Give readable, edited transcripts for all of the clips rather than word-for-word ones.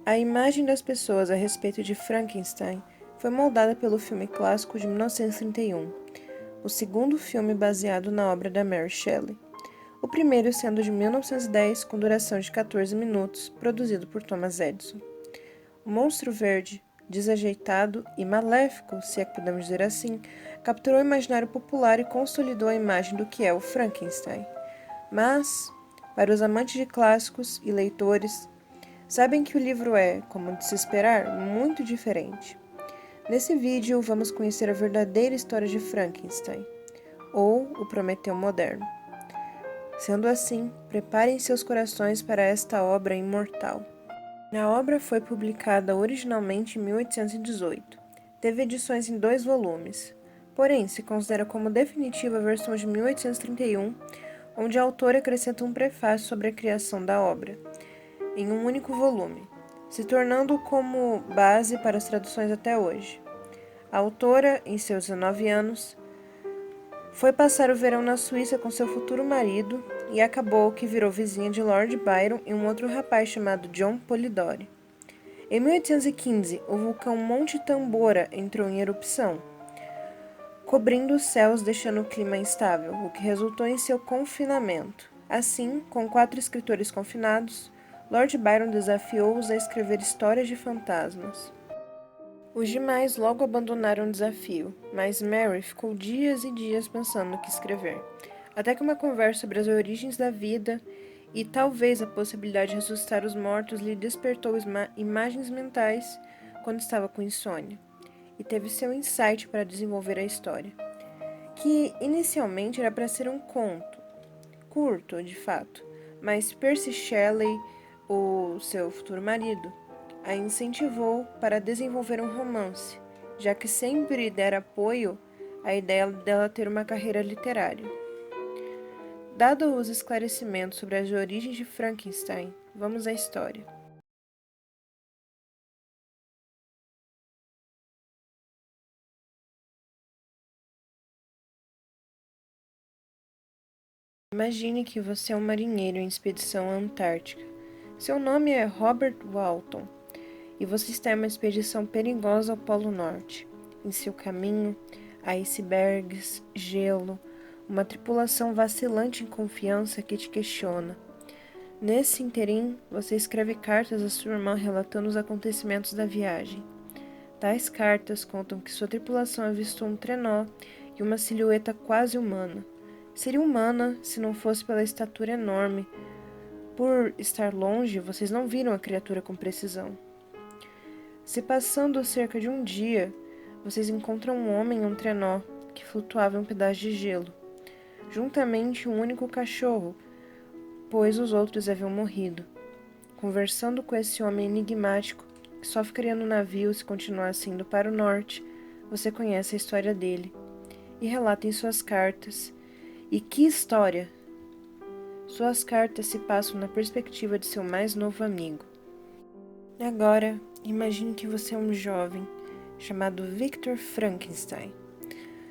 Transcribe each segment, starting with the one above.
A imagem das pessoas a respeito de Frankenstein foi moldada pelo filme clássico de 1931, o segundo filme baseado na obra da Mary Shelley. O primeiro sendo de 1910, com duração de 14 minutos, produzido por Thomas Edison. O monstro verde, desajeitado e maléfico, se é que podemos dizer assim, capturou o imaginário popular e consolidou a imagem do que é o Frankenstein. Mas, para os amantes de clássicos e leitores, sabem que o livro é, como de se esperar, muito diferente. Nesse vídeo, vamos conhecer a verdadeira história de Frankenstein, ou o Prometeu moderno. Sendo assim, preparem seus corações para esta obra imortal. A obra foi publicada originalmente em 1818. Teve edições em 2 volumes, porém se considera como definitiva a versão de 1831, onde a autora acrescenta um prefácio sobre a criação da obra, em um único volume, se tornando como base para as traduções até hoje. A autora, em seus 19 anos, foi passar o verão na Suíça com seu futuro marido e acabou que virou vizinha de Lord Byron e um outro rapaz chamado John Polidori. Em 1815, o vulcão Monte Tambora entrou em erupção, cobrindo os céus, deixando o clima instável, o que resultou em seu confinamento. Assim, com 4 escritores confinados, Lord Byron desafiou-os a escrever histórias de fantasmas. Os demais logo abandonaram o desafio, mas Mary ficou dias e dias pensando no que escrever, até que uma conversa sobre as origens da vida e talvez a possibilidade de ressuscitar os mortos lhe despertou imagens mentais quando estava com insônia, e teve seu insight para desenvolver a história, que inicialmente era para ser um conto, curto de fato, mas Percy Shelley, o seu futuro marido, a incentivou para desenvolver um romance, já que sempre dera apoio à ideia dela ter uma carreira literária. Dado os esclarecimentos sobre as origens de Frankenstein, vamos à história. Imagine que você é um marinheiro em expedição à Antártica. Seu nome é Robert Walton e você está em uma expedição perigosa ao Polo Norte. Em seu caminho, há icebergs, gelo, uma tripulação vacilante em confiança que te questiona. Nesse interim, você escreve cartas à sua irmã relatando os acontecimentos da viagem. Tais cartas contam que sua tripulação avistou um trenó e uma silhueta quase humana. Seria humana se não fosse pela estatura enorme. Por estar longe, vocês não viram a criatura com precisão. Se passando cerca de um dia, vocês encontram um homem em um trenó que flutuava em um pedaço de gelo, juntamente um único cachorro, pois os outros haviam morrido. Conversando com esse homem enigmático, que só ficaria no navio se continuasse indo para o norte, você conhece a história dele e relata em suas cartas. E que história! Suas cartas se passam na perspectiva de seu mais novo amigo. Agora, imagine que você é um jovem chamado Victor Frankenstein.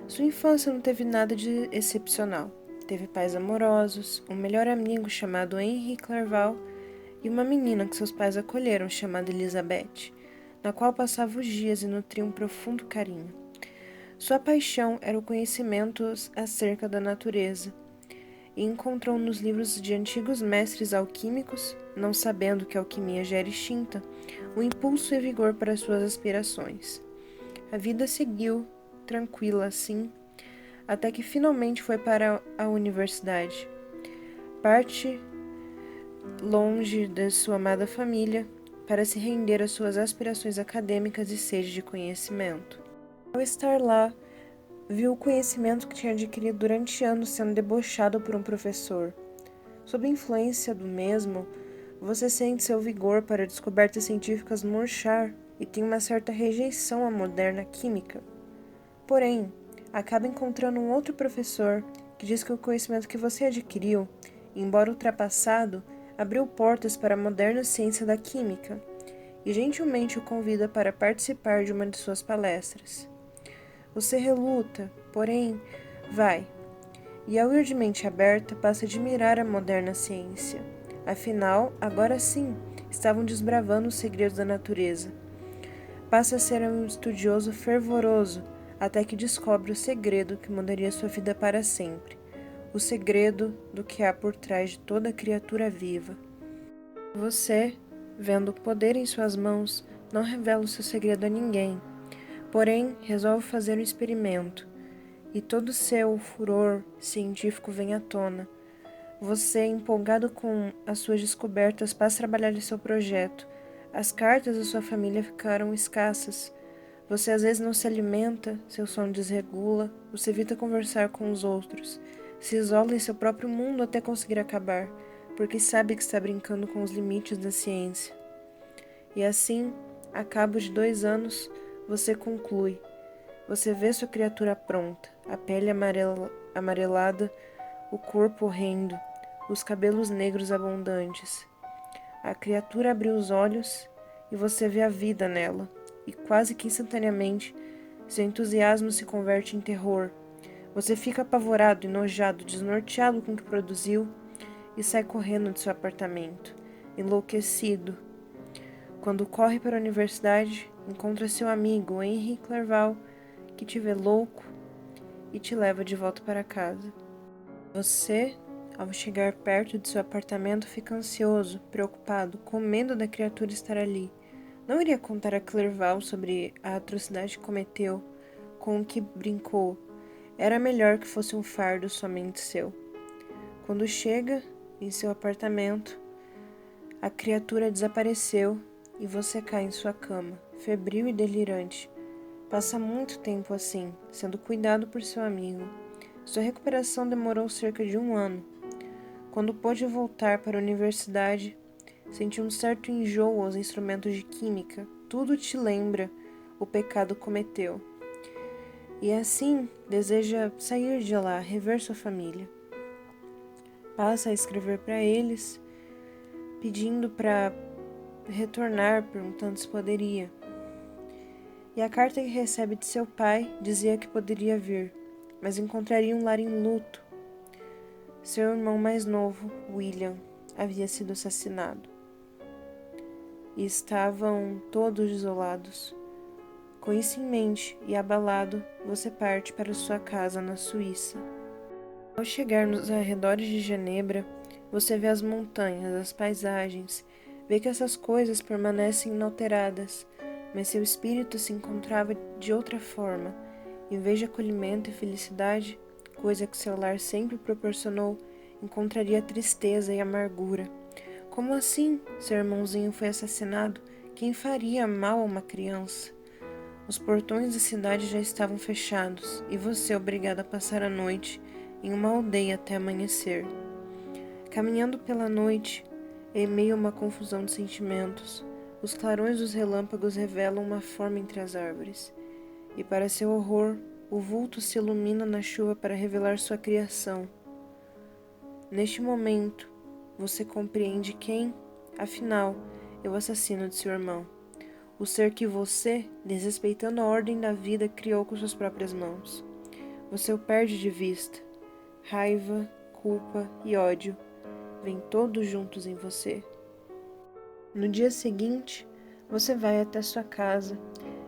Sua infância não teve nada de excepcional. Teve pais amorosos, um melhor amigo chamado Henry Clerval e uma menina que seus pais acolheram chamada Elizabeth, na qual passava os dias e nutria um profundo carinho. Sua paixão era o conhecimento acerca da natureza, e encontrou nos livros de antigos mestres alquímicos, não sabendo que a alquimia já era extinta, o impulso e vigor para suas aspirações. A vida seguiu, tranquila assim, até que finalmente foi para a universidade. Parte longe da sua amada família para se render às suas aspirações acadêmicas e sede de conhecimento. Ao estar lá, viu o conhecimento que tinha adquirido durante anos sendo debochado por um professor. Sob a influência do mesmo, você sente seu vigor para descobertas científicas murchar e tem uma certa rejeição à moderna química. Porém, acaba encontrando um outro professor que diz que o conhecimento que você adquiriu, embora ultrapassado, abriu portas para a moderna ciência da química e gentilmente o convida para participar de uma de suas palestras. Você reluta, porém, vai, e ao ir de mente aberta passa a admirar a moderna ciência. Afinal, agora sim, estavam desbravando os segredos da natureza. Passa a ser um estudioso fervoroso, até que descobre o segredo que mudaria sua vida para sempre. O segredo do que há por trás de toda criatura viva. Você, vendo o poder em suas mãos, não revela o seu segredo a ninguém. Porém, resolve fazer um experimento, e todo seu furor científico vem à tona. Você, empolgado com as suas descobertas, passa a trabalhar em seu projeto. As cartas da sua família ficaram escassas. Você às vezes não se alimenta, seu sono desregula, você evita conversar com os outros, se isola em seu próprio mundo até conseguir acabar, porque sabe que está brincando com os limites da ciência. E assim, a cabo de 2 anos, você conclui. Você vê sua criatura pronta, a pele amarelada, o corpo horrendo, os cabelos negros abundantes. A criatura abriu os olhos e você vê a vida nela, e quase que instantaneamente, seu entusiasmo se converte em terror. Você fica apavorado, enojado, desnorteado com o que produziu e sai correndo de seu apartamento, enlouquecido. Quando corre para a universidade, encontra seu amigo Henry Clerval, que te vê louco e te leva de volta para casa. Você, ao chegar perto de seu apartamento, fica ansioso, preocupado, com medo da criatura estar ali. Não iria contar a Clerval sobre a atrocidade que cometeu, com o que brincou. Era melhor que fosse um fardo somente seu. Quando chega em seu apartamento, a criatura desapareceu e você cai em sua cama, febril e delirante. Passa muito tempo assim, sendo cuidado por seu amigo. Sua recuperação demorou cerca de 1 ano. Quando pôde voltar para a universidade, sentiu um certo enjoo aos instrumentos de química. Tudo te lembra o pecado que cometeu. E assim, deseja sair de lá, rever sua família. Passa a escrever para eles, pedindo para retornar, perguntando se poderia. E a carta que recebe de seu pai dizia que poderia vir, mas encontraria um lar em luto. Seu irmão mais novo, William, havia sido assassinado. E estavam todos isolados. Com isso em mente e abalado, você parte para sua casa na Suíça. Ao chegar nos arredores de Genebra, você vê as montanhas, as paisagens, vê que essas coisas permanecem inalteradas, mas seu espírito se encontrava de outra forma. Em vez de acolhimento e felicidade, coisa que seu lar sempre proporcionou, encontraria tristeza e amargura. Como assim? Seu irmãozinho foi assassinado? Quem faria mal a uma criança? Os portões da cidade já estavam fechados e você obrigado a passar a noite em uma aldeia até amanhecer. Caminhando pela noite, em meio a uma confusão de sentimentos, os clarões dos relâmpagos revelam uma forma entre as árvores. E para seu horror, o vulto se ilumina na chuva para revelar sua criação. Neste momento, você compreende quem, afinal, é o assassino de seu irmão. O ser que você, desrespeitando a ordem da vida, criou com suas próprias mãos. Você o perde de vista. Raiva, culpa e ódio vêm todos juntos em você. No dia seguinte, você vai até sua casa,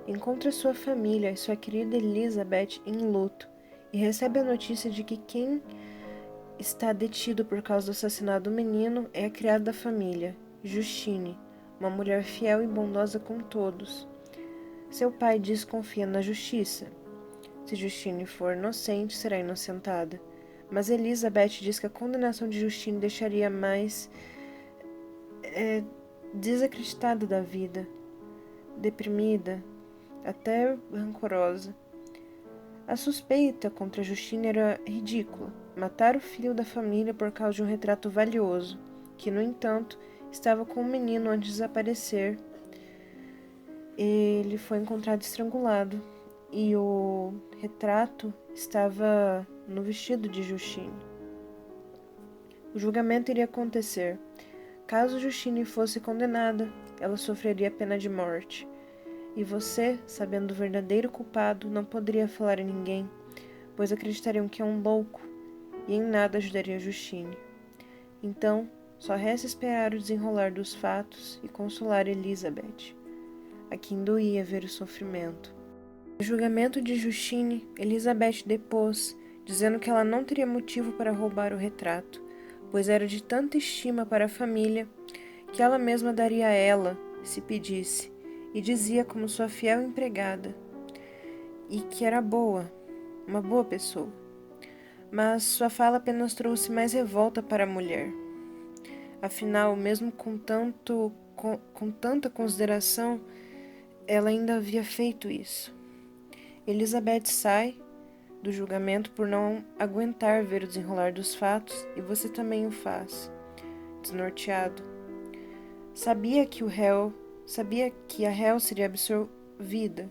encontra sua família e sua querida Elizabeth em luto e recebe a notícia de que quem está detido por causa do assassinato do menino é a criada da família, Justine, uma mulher fiel e bondosa com todos. Seu pai desconfia na justiça. Se Justine for inocente, será inocentada. Mas Elizabeth diz que a condenação de Justine deixaria mais desacreditada da vida, deprimida, até rancorosa. A suspeita contra Justine era ridícula. Matar o filho da família por causa de um retrato valioso, que, no entanto, estava com o menino antes de desaparecer. Ele foi encontrado estrangulado e o retrato estava no vestido de Justine. O julgamento iria acontecer. Caso Justine fosse condenada, ela sofreria a pena de morte. E você, sabendo o verdadeiro culpado, não poderia falar a ninguém, pois acreditariam que é um louco e em nada ajudaria Justine. Então, Só resta esperar o desenrolar dos fatos e consolar Elizabeth, a quem doía ver o sofrimento. No julgamento de Justine, Elizabeth depôs, dizendo que ela não teria motivo para roubar o retrato, pois era de tanta estima para a família que ela mesma daria a ela, se pedisse, e dizia como sua fiel empregada, e que era boa, uma boa pessoa. Mas sua fala apenas trouxe mais revolta para a mulher. Afinal, mesmo com tanta consideração, ela ainda havia feito isso. Elizabeth sai do julgamento por não aguentar ver o desenrolar dos fatos, e você também o faz, desnorteado. Sabia que a réu seria absolvida,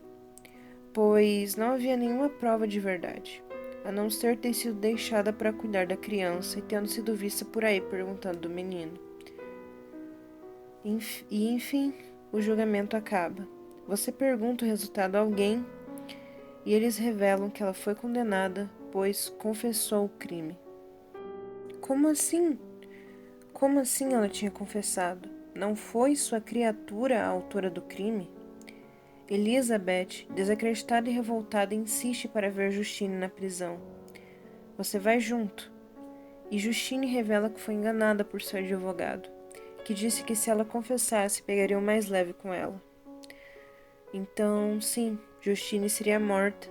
pois não havia nenhuma prova de verdade, a não ser ter sido deixada para cuidar da criança e tendo sido vista por aí perguntando do menino. Enfim, o julgamento acaba. Você pergunta o resultado a alguém e eles revelam que ela foi condenada, pois confessou o crime. Como assim? Como assim ela tinha confessado? Não foi sua criatura a autora do crime? Elizabeth, desacreditada e revoltada, insiste para ver Justine na prisão. Você vai junto. E Justine revela que foi enganada por seu advogado, que disse que se ela confessasse, pegariam mais leve com ela. Então, sim, Justine seria morta,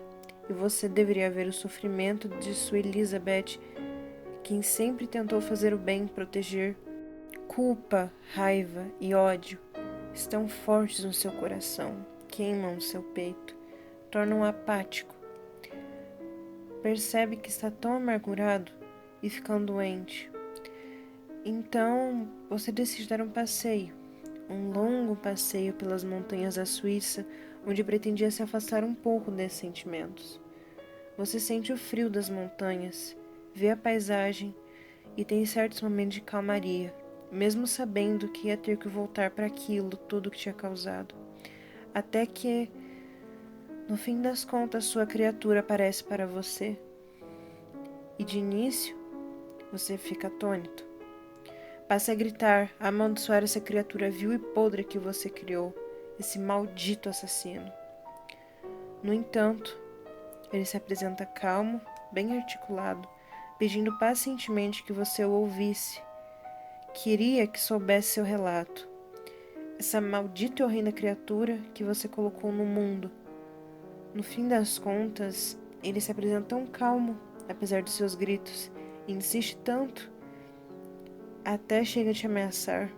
e você deveria ver o sofrimento de sua Elizabeth, quem sempre tentou fazer o bem e proteger. Culpa, raiva e ódio estão fortes no seu coração, queimam o seu peito, tornam-o apático. Percebe que está tão amargurado e ficando doente. Então, você decide dar um passeio, um longo passeio pelas montanhas da Suíça, onde pretendia se afastar um pouco desses sentimentos. Você sente o frio das montanhas, vê a paisagem e tem certos momentos de calmaria, mesmo sabendo que ia ter que voltar para aquilo tudo que tinha causado. Até que, no fim das contas, sua criatura aparece para você. E de início, você fica atônito. Passa a gritar, a amaldiçoar essa criatura vil e podre que você criou, esse maldito assassino. No entanto, ele se apresenta calmo, bem articulado, pedindo pacientemente que você o ouvisse. Queria que soubesse seu relato. Essa maldita e horrenda criatura que você colocou no mundo. No fim das contas, ele se apresenta tão calmo, apesar de seus gritos, e insiste tanto, até chega a te ameaçar.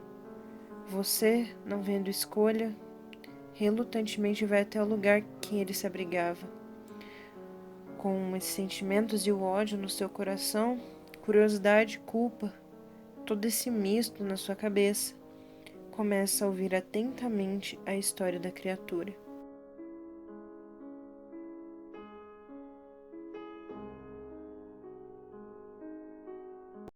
Você, não vendo escolha, relutantemente vai até o lugar que ele se abrigava. Com esses sentimentos e o ódio no seu coração, curiosidade, culpa, todo esse misto na sua cabeça, começa a ouvir atentamente a história da criatura.